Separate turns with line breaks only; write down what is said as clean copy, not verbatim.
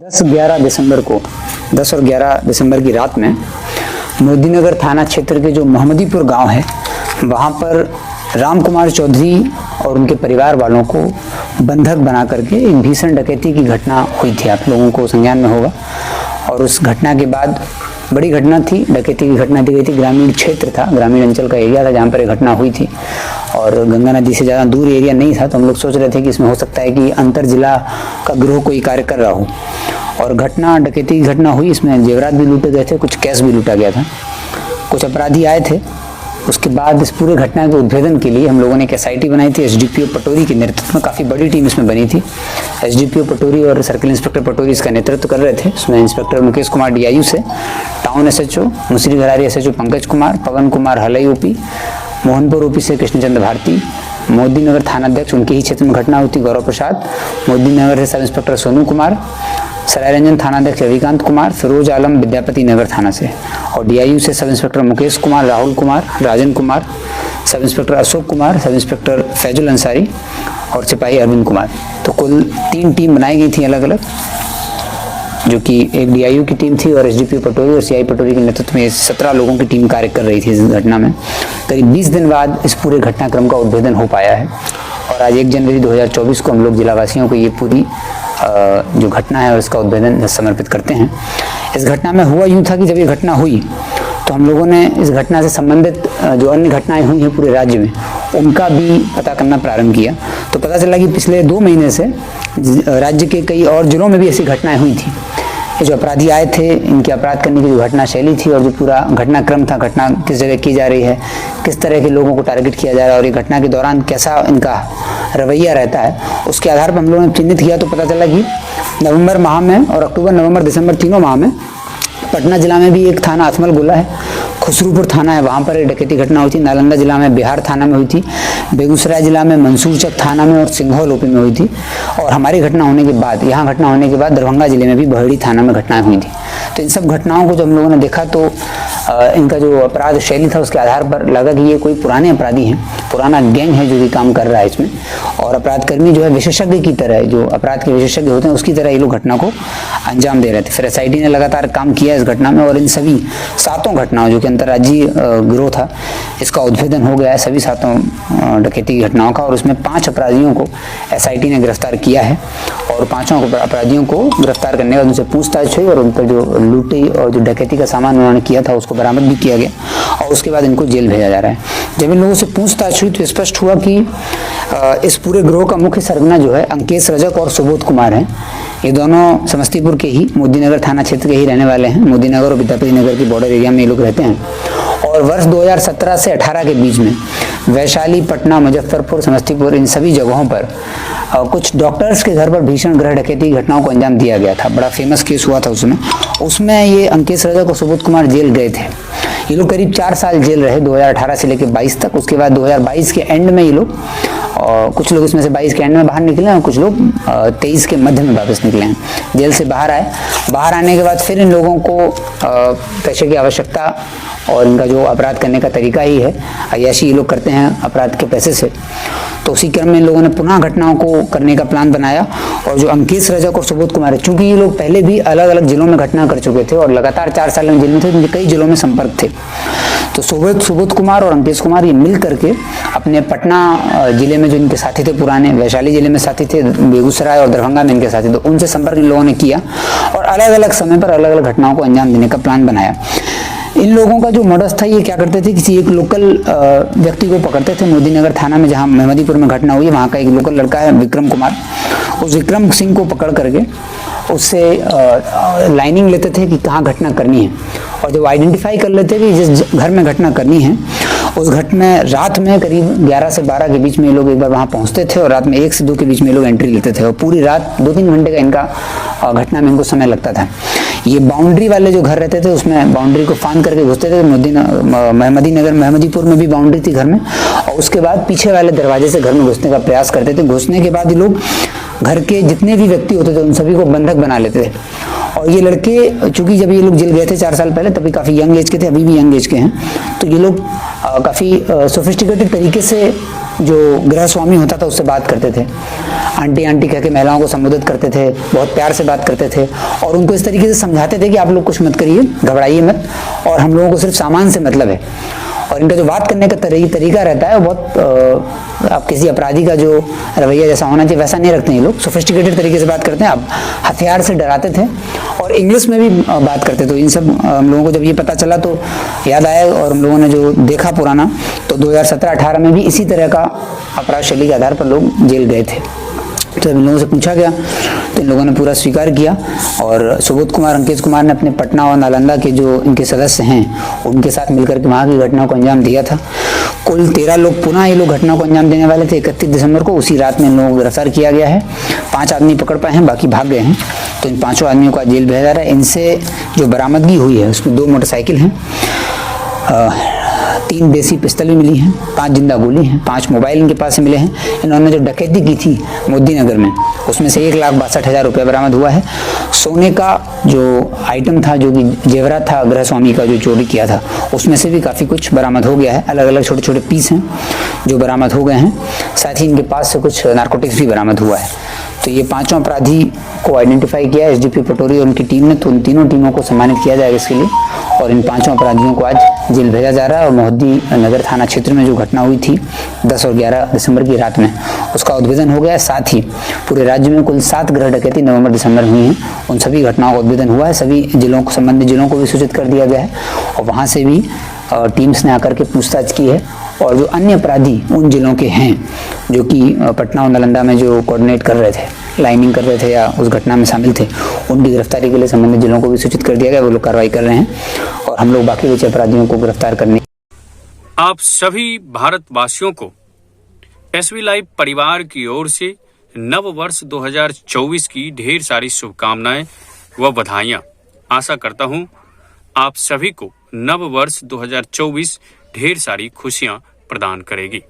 10 और 11 दिसंबर की रात में मोदीनगर थाना क्षेत्र के जो मोहम्मदीपुर गांव है वहां पर राम कुमार चौधरी और उनके परिवार वालों को बंधक बना करके एक भीषण डकैती की घटना हुई थी। आप लोगों को संज्ञान में होगा। और उस घटना के बाद बड़ी घटना थी, डकैती की घटना दी गई थी। ग्रामीण क्षेत्र था, ग्रामीण अंचल का एरिया था जहाँ पर ये घटना हुई थी और गंगा नदी से ज़्यादा दूर एरिया नहीं था। तो हम लोग सोच रहे थे कि इसमें हो सकता है कि अंतर जिला का गिरोह कोई कार्य कर रहा हो। और घटना डकैती की घटना हुई, इसमें जेवरात भी लूटे गए थे, कुछ कैश भी लूटा गया था, कुछ अपराधी आए थे। उसके बाद इस पूरे घटना के उद्भेदन के लिए हम लोगों ने एक SIT बनाई थी। SDPO पटोरी के नेतृत्व में काफ़ी बड़ी टीम इसमें बनी थी। SDPO पटोरी और सर्किल इंस्पेक्टर पटोरी इसका नेतृत्व कर रहे थे। उसमें इंस्पेक्टर मुकेश कुमार DIU से, टाउन SHO मुसरी घरारी SHO पंकज कुमार, पवन कुमार हलई OP, मोहनपुर OP से कृष्णचंद्र भारती, मोदीनगर थानाध्यक्ष उनके ही क्षेत्र में घटना हुई थी गौरव प्रसाद, मोदीनगर से सब इंस्पेक्टर सोनू कुमार, सरायरंजन थानाध्यक्ष रविकांत कुमार, फिरोज आलम विद्यापति नगर थाना से, और DIU से sub inspector Mukesh Kumar, Rahul Kumar, Rajan Kumar, sub inspector Ashok Kumar, sub inspector Faizul Ansari और सिपाही अरविंद कुमार। तो कुल 3 टीम बनाई गई थी अलग अलग, जो कि एक DIU की टीम थी और SDPO पटोरी और CI पटोरी के नेतृत्व में 17 लोगों की टीम कार्य कर रही थी इस घटना में। करीब 20 दिन बाद इस पूरे घटनाक्रम का उद्भेदन हो पाया है और आज 1 जनवरी 2024 को हम लोग जिलावासियों को ये पूरी जो घटना है उसका उद्भेदन समर्पित करते हैं। इस घटना में हुआ यूँ था कि जब ये घटना हुई तो हम लोगों ने इस घटना से संबंधित जो अन्य घटनाएं हुई हैं पूरे राज्य में उनका भी पता करना प्रारंभ किया। तो पता चला कि पिछले 2 महीने से राज्य के कई और जिलों में भी ऐसी घटनाएं हुई थी। ये जो अपराधी आए थे, इनके अपराध करने की जो घटना शैली थी और जो पूरा घटनाक्रम था, घटना किस जगह की जा रही है, किस तरह के लोगों को टारगेट किया जा रहा है और ये घटना के दौरान कैसा इनका रवैया रहता है, उसके आधार पर हम लोगों ने चिन्हित किया। तो पता चला कि नवंबर माह में और अक्टूबर, नवंबर, दिसंबर तीनों माह में पटना जिला में भी एक थाना अथमल गोला है, खुसरूपुर थाना है, वहाँ पर एक डकैती घटना हुई थी। नालंदा जिला में बिहार थाना में हुई थी, बेगूसराय जिला में मंसूरचक थाना में और सिंघौल OP में हुई थी। और हमारी घटना होने के बाद, यहाँ घटना होने के बाद दरभंगा जिले में भी बहड़ी थाना में घटनाएं हुई थी। तो इन सब घटनाओं को जब हम लोगों ने देखा तो इनका जो अपराध शैली था उसके आधार पर लगा कि ये कोई पुराने अपराधी हैं, पुराना गैंग है जो कि काम कर रहा है इसमें। और अपराधकर्मी जो है विशेषज्ञ की तरह, जो अपराध के विशेषज्ञ होते हैं उसकी तरह ये लोग घटना को अंजाम दे रहे थे। फिर SIT ने लगातार काम किया इस घटना में और इन सभी 7 घटनाओं जो कि अंतर्राज्यीय गिरोह था इसका उद्भेदन हो गया है, सभी 7 डकैती की घटनाओं का। और उसमें 5 अपराधियों को SIT ने गिरफ्तार किया है और 5 अपराधियों को गिरफ्तार करने के बाद उनसे पूछताछ हुई और उन पर जो लूटी और जो डकैती का सामान उन्होंने किया था उसको बरामद भी किया गया और उसके बाद इनको जेल भेजा जा रहा है। जब इन लोगों से पूछताछ हुई तो स्पष्ट हुआ कि इस पूरे गिरोह का मुख्य सरगना जो है अंकेश रजक और सुबोध कुमार हैं। ये दोनों समस्तीपुर के ही मोदीनगर थाना क्षेत्र के ही रहने वाले हैं। मोदीनगर और विद्यापति नगर की बॉर्डर एरिया में ये लोग रहते हैं। और वर्ष 2017 से 18 के बीच में वैशाली, पटना, मुजफ्फरपुर, समस्तीपुर, इन सभी जगहों पर कुछ डॉक्टर्स के घर पर भीषण गृह डकैती की घटनाओं को अंजाम दिया गया था। बड़ा फेमस केस हुआ था उसमें ये अंकेश रजक और सुबोध कुमार जेल गए थे। ये लोग करीब 4 साल जेल रहे, 2018 से लेकर 22 तक। उसके बाद 2022 के एंड में ये लोग, कुछ लोग इसमें से 22 के एंड में बाहर निकले और कुछ लोग 23 के मध्य में वापस निकले हैं, जेल से बाहर आए। बाहर आने के बाद फिर इन लोगों को पैसे की आवश्यकता और इनका जो अपराध करने का तरीका ही है, अय्याशी ये लोग करते हैं अपराध के पैसे से। तो उसी क्रम में इन लोगों ने पुनः घटनाओं को करने का प्लान बनाया। और जो अंकेश रजक और सुबोध कुमार है, चूंकि ये लोग पहले भी अलग अलग जिलों में घटना कर चुके थे और लगातार 4 साल में जेल में थे, उनके कई जिलों में संपर्क थे। तो सुबोध कुमार और अंकेश कुमार ये मिल करके अपने पटना जिले में जो इनके साथी थे पुराने, वैशाली जिले में साथी थे, बेगूसराय और दरभंगा में इनके साथी थे, उनसे संपर्क इन लोगों ने किया और अलग अलग समय पर अलग अलग घटनाओं को अंजाम देने का प्लान बनाया। इन लोगों का जो मॉडस था, ये क्या करते थे, किसी एक लोकल व्यक्ति को पकड़ते थे। मोदीनगर थाना में जहाँ मोहम्मदीपुर में घटना हुई, वहाँ का एक लोकल लड़का है विक्रम कुमार, उस विक्रम सिंह को पकड़ करके उससे लाइनिंग लेते थे कि कहाँ घटना करनी है। और जब आइडेंटिफाई कर लेते कि जिस घर में घटना करनी है उस रात में करीब 11 से 12 के बीच में ये लोग एक बार वहाँ पहुँचते थे और रात में 1 से 2 के बीच में ये लोग एंट्री लेते थे और पूरी रात 2-3 घंटे का इनका घटना में इनको समय लगता था। ये बाउंड्री वाले जो घर रहते थे उसमें बाउंड्री को फांद करके घुसते थे। मोहम्मदीपुर में भी बाउंड्री थी घर में, और उसके बाद पीछे वाले दरवाजे से घर में घुसने का प्रयास करते थे। घुसने के बाद ये लोग घर के जितने भी व्यक्ति होते थे उन सभी को बंधक बना लेते थे। और ये लड़के, चूंकि जब ये लोग जेल गए थे 4 साल पहले, तभी काफ़ी यंग एज के थे, अभी भी यंग एज के हैं, तो ये लोग काफ़ी सोफिस्टिकेटेड तरीके से जो गृह स्वामी होता था उससे बात करते थे, आंटी आंटी कह के महिलाओं को संबोधित करते थे, बहुत प्यार से बात करते थे और उनको इस तरीके से समझाते थे कि आप लोग कुछ मत करिए, घबराइए मत, और हम लोगों को सिर्फ सामान से मतलब है। और इनका जो बात करने का तरीका रहता है वो बहुत आप किसी अपराधी का जो रवैया जैसा होना चाहिए वैसा नहीं रखते हैं। ये लोग सोफिस्टिकेटेड तरीके से बात करते हैं। अब हथियार से डराते थे और इंग्लिश में भी बात करते। तो इन सब हम लोगों को जब ये पता चला तो याद आया और हम लोगों ने जो देखा पुराना, तो 2017-18 में भी इसी तरह का अपराध शैली के आधार पर लोग जेल गए थे। तो इन लोगों से पूछा गया तो इन लोगों ने पूरा स्वीकार किया और सुबोध कुमार, अंकित कुमार ने अपने पटना और नालंदा के जो इनके सदस्य हैं उनके साथ मिलकर के वहाँ की घटना को अंजाम दिया था। कुल 13 लोग पुनः ये लोग घटना को अंजाम देने वाले थे। 31 दिसंबर को उसी रात में इन लोगों को गिरफ्तार किया गया है। 5 आदमी पकड़ पाए हैं, बाकी भाग गए हैं। तो इन 5 आदमियों को आज जेल भेजा जा रहा है। इनसे जो बरामदगी हुई है उसमें 2 मोटरसाइकिल हैं, 3 देसी पिस्तल भी मिली हैं, 5 जिंदा गोली हैं, 5 मोबाइल इनके पास से मिले हैं। इन्होंने जो डकैती की थी मोदी नगर में उसमें से 1,62,000 रुपये बरामद हुआ है। सोने का जो आइटम था, जो कि जेवरात था गृह स्वामी का जो चोरी किया था, उसमें से भी काफ़ी कुछ बरामद हो गया है। अलग अलग छोटे छोटे पीस हैं जो बरामद हो गए हैं। साथ ही इनके पास से कुछ नारकोटिक्स भी बरामद हुआ है। तो ये 5 अपराधी को आइडेंटिफाई किया एसडीपी पटोरी और उनकी टीम ने। तो उन तीनों टीमों को सम्मानित किया जाएगा इसके लिए और इन 5 अपराधियों को आज जेल भेजा जा रहा है। और मोहद्दी नगर थाना क्षेत्र में जो घटना हुई थी 10 और 11 दिसंबर की रात में, उसका उद्भेदन हो गया है। साथ ही पूरे राज्य में कुल 7 गृह डकैती नवंबर दिसंबर में हुई हैं, उन सभी घटनाओं का उद्भेदन हुआ है। सभी जिलों को, संबंधित जिलों को भी सूचित कर दिया गया है और वहाँ से भी टीम्स ने आकर के पूछताछ की है। और जो अन्य अपराधी उन जिलों के हैं जो कि पटना और नालंदा में जो कोऑर्डिनेट कर रहे थे, लाइनिंग कर रहे थे या उस घटना में शामिल थे, उनकी गिरफ्तारी के लिए संबंधित जिलों को भी सूचित कर दिया गया। वो लोग कार्रवाई कर रहे हैं और हम लोग बाकी बचे अपराधियों को गिरफ्तार करने।
आप सभी भारतवासियों को एसवी लाइव परिवार की ओर से नव वर्ष 2024 की ढेर सारी शुभकामनाएं व बधाइयां। आशा करता हूं आप सभी को नव वर्ष 2024 ढेर सारी खुशियां प्रदान करेगी।